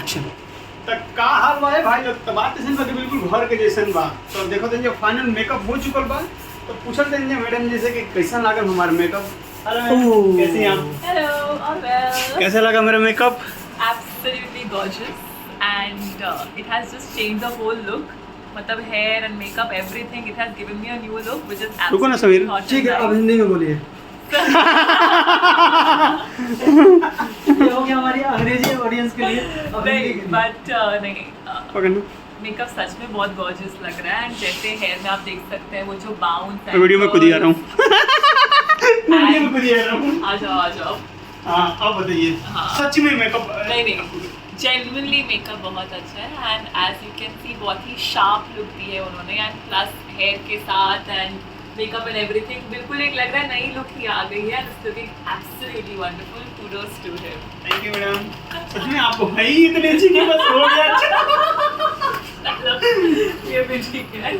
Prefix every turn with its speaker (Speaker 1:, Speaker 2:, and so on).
Speaker 1: Action.
Speaker 2: तो का हाल बा है भाई लोग, तो बात ऐसे बा कि बिल्कुल घर के जैसन बा। तो देखो तो जब फाइनल मेकअप हो चुकल बा तो पूछल देंगे मैडम जी से कि कैसा लागल हमारा मेकअप। हेलो मैम, कैसी हैं आप?
Speaker 3: Hello, all well.
Speaker 2: कैसा लगा मेरा makeup?
Speaker 3: Absolutely gorgeous, and it has just changed the whole look. मतलब hair and makeup, everything. It has given me a new look, which is
Speaker 2: रुको ना
Speaker 3: absolutely
Speaker 2: समीर।
Speaker 3: hot
Speaker 1: ठीक है,
Speaker 3: and
Speaker 1: अब
Speaker 3: nice.
Speaker 1: हिंदी में बोलिए। ये हो गया हमारी अंग्रेजी ऑडियंस के लिए। अब हिंदी
Speaker 3: नहीं,
Speaker 1: के लिए।
Speaker 3: but नहीं.
Speaker 2: पकड़ना।
Speaker 3: मेकअप सच में बहुत गॉर्जियस लग रहा है, एंड जैसे हेयर में आप देख सकते हैं वो जो बाउंस
Speaker 2: वीडियो में खुद ही आ रहा हूँ। वीडियो में खुद ही आ रहा हूँ।
Speaker 3: आ जाओ
Speaker 2: हाँ अब बताइए।
Speaker 3: हाँ।
Speaker 2: सच में मेकअप
Speaker 3: नहीं जेन्युइनली मेकअप बहुत अच्छा है, and as you can see बहुत ही शार्प लुक दी है उन्होंने, एंड प्लस हेयर के साथ एंड मेकअप एंड एवरीथिंग बिल्कुल एक लग रहा है नई लुक ही आ गई है, and it's looking absolutely wonderful. Kudos to him.
Speaker 2: Thank you madam. सच में आपको है ही इतनी अच्छी कि बस हो गया।
Speaker 3: ये भी ठीक है।